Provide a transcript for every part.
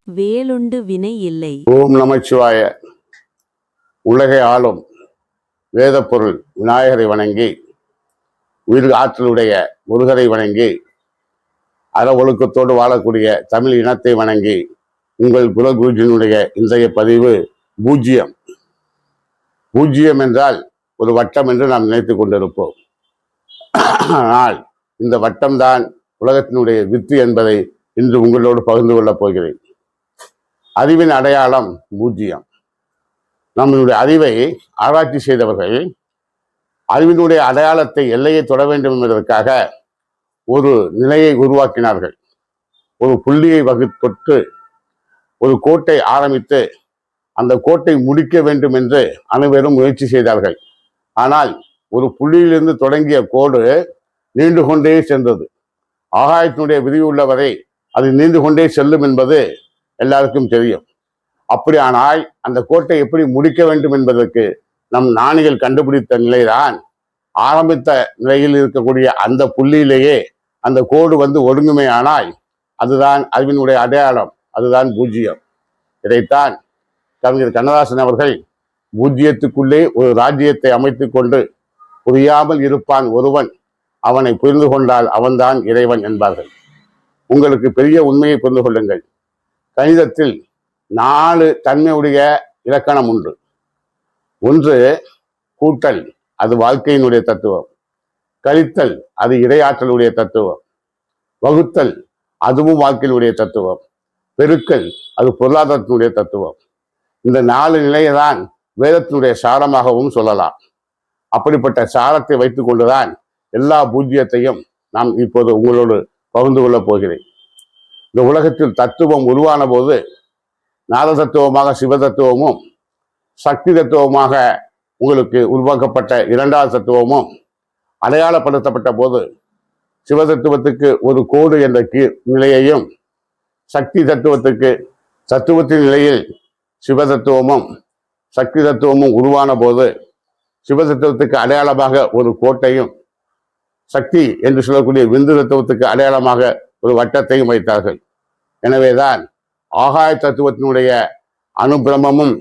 வேலுண்டு வினை இல்லை. ஓம் நமச்சிவாய. உலகை ஆளும் வேத பொருள் விநாயகரை வணங்கி, உயிர் ஆற்றலுடைய முருகரை வணங்கி, அற ஒழுக்கத்தோடு வாழக்கூடிய தமிழ் இனத்தை வணங்கி, உங்கள் குலகுருஜினுடைய இன்றைய பதிவு பூஜ்ஜியம். பூஜ்ஜியம் என்றால் ஒரு வட்டம் என்று நாம் நினைத்து கொண்டிருப்போம். ஆனால் இந்த வட்டம்தான் உலகத்தினுடைய வித்து என்பதை இன்று உங்களோடு பகிர்ந்து கொள்ளப் போகிறேன். அறிவின் அடையாளம் பூஜ்ஜியம். நம்மளுடைய அறிவை ஆராய்ச்சி செய்தவர்கள் அறிவினுடைய அடையாளத்தை, எல்லையை தொட வேண்டும் என்பதற்காக ஒரு நிலையை உருவாக்கினார்கள். ஒரு புள்ளியை தொட்டு ஒரு கோட்டை ஆரம்பித்து அந்த கோட்டை முடிக்க வேண்டும் என்று அனைவரும் முயற்சி செய்தார்கள். ஆனால் ஒரு புள்ளியிலிருந்து தொடங்கிய கோடு நீண்டு கொண்டே சென்றது. ஆகாயத்தினுடைய விரிவு உள்ளவரை அது நீண்டு கொண்டே செல்லும் என்பது எல்லாருக்கும் தெரியும். அப்படியானால் அந்த கோட்டை எப்படி முடிக்க வேண்டும் என்பதற்கு நம் ஞானிகள் கண்டுபிடித்த நிலைதான், ஆரம்பித்த நிலையில் இருக்கக்கூடிய அந்த புள்ளியிலேயே அந்த கோடு ஒடுங்குமே ஆனால் அதுதான் அறிவினுடைய அடையாளம், அதுதான் பூஜ்ஜியம். இதைத்தான் கவிஞர் கண்ணதாசன் அவர்கள் பூஜ்ஜியத்துக்குள்ளே ஒரு ராஜ்யத்தை அமைத்து கொண்டு புரியாமல் இருப்பான் ஒருவன், அவனை புரிந்து கொண்டால் அவன்தான் இறைவன் என்பார்கள். உங்களுக்கு பெரிய உண்மையை புரிந்து கொள்ளுங்கள். கணிதத்தில் 4 தன்மையுடைய இலக்கணம் உண்டு. ஒன்று கூட்டல், அது வாழ்க்கையினுடைய தத்துவம். கழித்தல், அது இறையாற்றலுடைய தத்துவம். வகுத்தல், அதுவும் வாழ்க்கையினுடைய தத்துவம். பெருக்கல், அது பொருளாதாரத்தினுடைய தத்துவம். இந்த 4 நிலையை தான் வேதத்தினுடைய சாரமாகவும் சொல்லலாம். அப்படிப்பட்ட சாரத்தை வைத்துக் கொண்டுதான் எல்லா பூஜ்ஜியத்தையும் நாம் இப்போது உங்களோடு பகிர்ந்து கொள்ளப் போகிறேன். இந்த உலகத்தில் தத்துவம் உருவான போது நாத தத்துவமாக சிவ தத்துவமும், சக்தி தத்துவமாக உங்களுக்கு உருவாக்கப்பட்ட 2வது தத்துவமும் அடையாளப்படுத்தப்பட்ட போது சிவ தத்துவத்துக்கு ஒரு கோடு என்ற நிலையையும், சக்தி தத்துவத்துக்கு தத்துவத்தின் நிலையில் சிவ தத்துவமும் சக்தி தத்துவமும் உருவான போது சிவ தத்துவத்துக்கு அடையாளமாக ஒரு கோட்டையும், சக்தி என்று சொல்லக்கூடிய விந்து தத்துவத்துக்கு அடையாளமாக ஒரு வட்டத்தையும் வைத்தார்கள். எனவேதான் ஆகாய தத்துவத்தினுடைய அனுபிரமமும்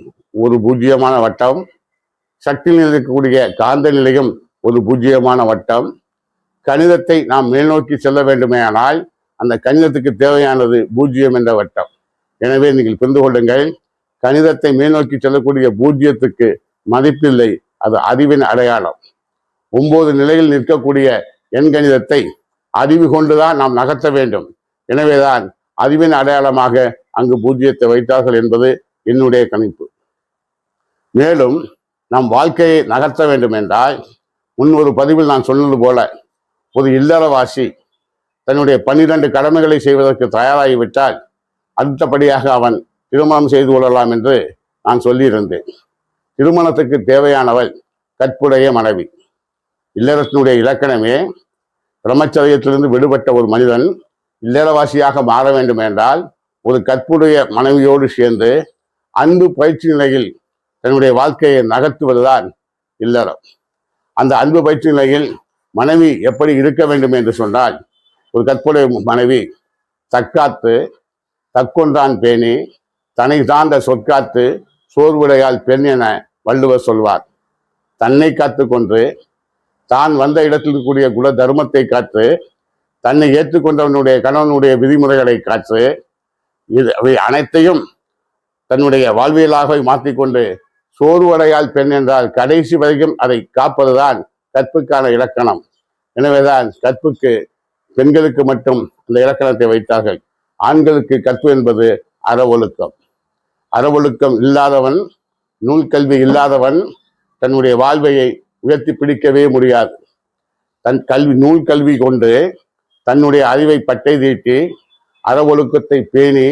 ஒரு பூஜ்ஜியமான வட்டம், சக்தியில் இருக்கக்கூடிய காந்த நிலையும் ஒரு பூஜ்ஜியமான வட்டம். கணிதத்தை நாம் மேல்நோக்கி செல்ல வேண்டுமே ஆனால் அந்த கணிதத்துக்கு தேவையானது பூஜ்ஜியம் என்ற வட்டம். எனவே நீங்கள் புரிந்து கொள்ளுங்கள், கணிதத்தை மேல்நோக்கி செல்லக்கூடிய பூஜ்ஜியத்துக்கு மதிப்பில்லை, அது அறிவின் அடையாளம். 9 நிலையில் நிற்கக்கூடிய எண் கணிதத்தை அறிவு கொண்டுதான் நாம் நகர்த்த வேண்டும். எனவேதான் அறிவின் அடையாளமாக அங்கு பூஜ்ஜியத்தை வைத்தார்கள் என்பது என்னுடைய கணிப்பு. மேலும் நம் வாழ்க்கையை நகர்த்த வேண்டும் என்றால், ஒரு பதிவில் நான் சொன்னது போல, ஒரு இல்லறவாசி தன்னுடைய 12 கடமைகளை செய்வதற்கு தயாராகிவிட்டால் அடுத்தபடியாக அவன் திருமணம் செய்து கொள்ளலாம் என்று நான் சொல்லியிருந்தேன். திருமணத்துக்கு தேவையானவள் கற்புடைய மனைவி. இல்லறத்தினுடைய இலக்கணமே, பிரம்மச்சரியத்திலிருந்து விடுபட்ட ஒரு மனிதன் இல்லறவாசியாக மாற வேண்டும் என்றால் ஒரு கற்புடைய மனைவியோடு சேர்ந்து அன்பு பயிற்சி நிலையில் தன்னுடைய வாழ்க்கையை நகர்த்துவதுதான் இல்லறம். அந்த அன்பு பயிற்சி நிலையில் மனைவி எப்படி இருக்க வேண்டும் என்று சொன்னால், ஒரு கற்புடைய மனைவி தற்காத்து தற்கொன்றான் பேணி தன்னை சார்ந்த சொற்காத்து சோர்வுடையால் பெண் என வள்ளுவர் சொல்வார். தன்னை காத்து கொண்டு தான் வந்த இடத்தில் இருக்கக்கூடிய குல தர்மத்தை காத்து, தன்னை ஏற்றுக்கொண்டவனுடைய கணவனுடைய விதிமுறைகளை காற்று, அவை அனைத்தையும் தன்னுடைய வாழ்வியலாக மாற்றிக்கொண்டு சோர்வடையால் பெண் என்றால் கடைசி வரைக்கும் அதை காப்பதுதான் கற்புக்கான இலக்கணம். எனவேதான் கற்புக்கு பெண்களுக்கு மட்டும் அந்த இலக்கணத்தை வைத்தார்கள். ஆண்களுக்கு கற்பு என்பது அறவொழுக்கம். அறவொழுக்கம் இல்லாதவன், நூல் கல்வி இல்லாதவன் தன்னுடைய வாழ்வையை உயர்த்தி பிடிக்கவே முடியாது. நூல் கல்வி கொண்டு தன்னுடைய அறிவை பட்டை தீட்டி அற ஒழுக்கத்தை பேணி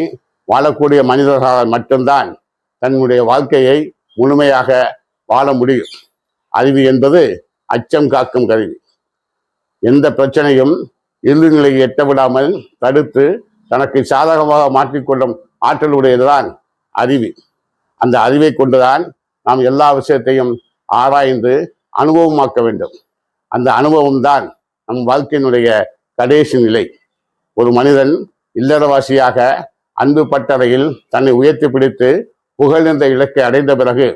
வாழக்கூடிய மனிதர்களால் மட்டும்தான் தன்னுடைய வாழ்க்கையை முழுமையாக வாழ முடியும். அறிவு என்பது அச்சம் காக்கும் கருவி. எந்த பிரச்சனையும் இறுதி நிலையை எட்ட விடாமல் தடுத்து தனக்கு சாதகமாக மாற்றிக்கொள்ளும் ஆற்றலுடையதுதான் அறிவு. அந்த அறிவை கொண்டுதான் நாம் எல்லா விஷயத்தையும் ஆராய்ந்து அனுபவமாக்க வேண்டும். அந்த அனுபவம்தான் நம் வாழ்க்கையினுடைய கடைசி நிலை. ஒரு மனிதன் இல்லறவாசியாக அன்பு பட்டறையில் தன்னை உயர்த்தி பிடித்து புகழ் என்ற இலக்கை அடைந்த பிறகு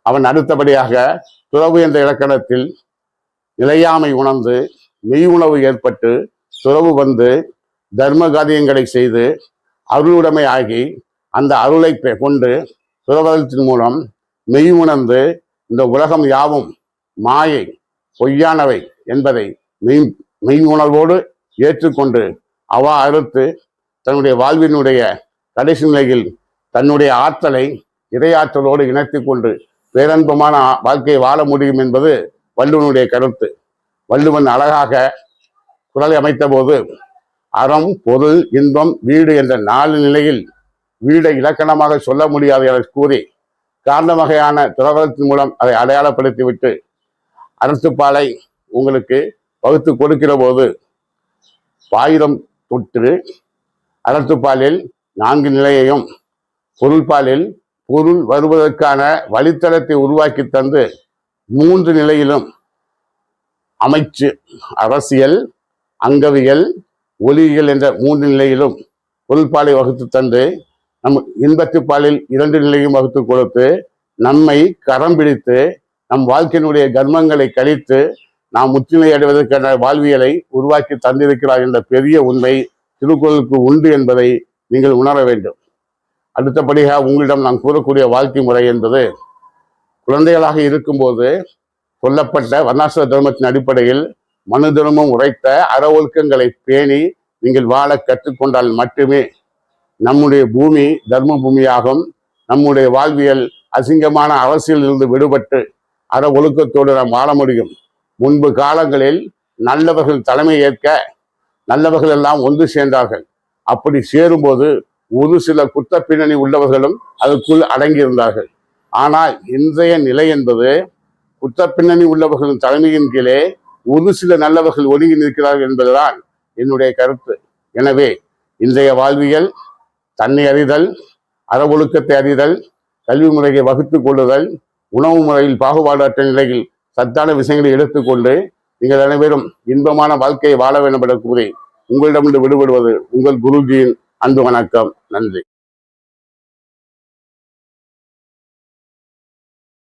அவன் அடுத்தபடியாக துறவு என்ற இலக்கணத்தில் நிலையாமை உணர்ந்து மெய் உணவு ஏற்பட்டு துறவு வந்து தர்ம காரியங்களை செய்து அருளுடைமை ஆகி அந்த அருளை கொண்டு துறவதத்தின் மூலம் மெய் உணர்ந்து இந்த உலகம் யாவும் மாயை பொய்யானவை என்பதை மெய் உணர்வோடு ஏற்றுக்கொண்டு அவா அறுத்து தன்னுடைய வாழ்வினுடைய கடைசி நிலையில் தன்னுடைய ஆற்றலை இறையாற்றலோடு இணைத்து கொண்டு பேரன்பமான வாழ்க்கையை வாழ முடியும் என்பது வள்ளுவனுடைய கருத்து. வள்ளுவன் அழகாக குரலை அமைத்த போது அறம், பொருள், இன்பம், வீடு என்ற 4 நிலையில் வீடை இலக்கணமாக சொல்ல முடியாது என கூறி காரண வகையான துறவரத்தின் மூலம் அதை அடையாளப்படுத்திவிட்டு அறத்துப்பாலை உங்களுக்கு வகுத்து கொடுக்கிற போது பாயிரம் தொற்று அறத்துப்பாலில் 4 நிலையையும் பொருள்பாலில் பொருள் வருவதற்கான வழித்தளத்தை உருவாக்கி தந்து 3 நிலையிலும் அமைச்சு அரசியல், அங்கவியல், ஒலியியல் என்ற 3 நிலையிலும் பொருள்பாலை வகுத்து தந்து நம் இன்பத்துப்பாலில் 2 நிலையும் வகுத்து கொடுத்து நம்மை கரம் பிடித்து நம் வாழ்க்கையினுடைய கர்மங்களை கழித்து நாம் முற்றுமை அடைவதற்கான வாழ்வியலை உருவாக்கி தந்திருக்கிறார் என்ற பெரிய உண்மை திருக்குறளுக்கு உண்டு என்பதை நீங்கள் உணர வேண்டும். அடுத்தபடியாக உங்களிடம் நான் கூறக்கூடிய வாழ்க்கை முறை என்பது குழந்தைகளாக இருக்கும்போது சொல்லப்பட்ட வர்ணாசிர தர்மத்தின் அடிப்படையில் மனு தர்மம் உரைத்த அற ஒழுக்கங்களை பேணி நீங்கள் வாழ கற்றுக்கொண்டால் மட்டுமே நம்முடைய பூமி தர்ம பூமியாகும். நம்முடைய வாழ்வியல் அசிங்கமான அரசியலிருந்து விடுபட்டு அற ஒழுக்கத்தோடு நாம் வாழ முடியும். முன்பு காலங்களில் நல்லவர்கள் தலைமை ஏற்க நல்லவர்கள் எல்லாம் ஒன்று சேர்ந்தார்கள். அப்படி சேரும்போது ஒரு சில குற்ற பின்னணி உள்ளவர்களும் அதற்குள் அடங்கியிருந்தார்கள். ஆனால் இன்றைய நிலை என்பது குற்ற பின்னணி உள்ளவர்களின் தலைமையின் கீழே ஒரு சில நல்லவர்கள் ஒதுங்கி நிற்கிறார்கள் என்பதுதான் என்னுடைய கருத்து. எனவே இன்றைய வாழ்வியல் தன்னை அறிதல், அற ஒழுக்கத்தை அறிதல், கல்வி முறையை வகுத்து கொள்ளுதல், உணவு முறையில் பாகுபாடற்ற நிலையில் சத்தான விஷயங்களை எடுத்துக்கொண்டு நீங்கள் அனைவரும் இன்பமான வாழ்க்கையை வாழ வேண்டும் என கூறி உங்களிடமிருந்து விடுபடுவது உங்கள் குருஜியின் அன்பு வணக்கம். நன்றி.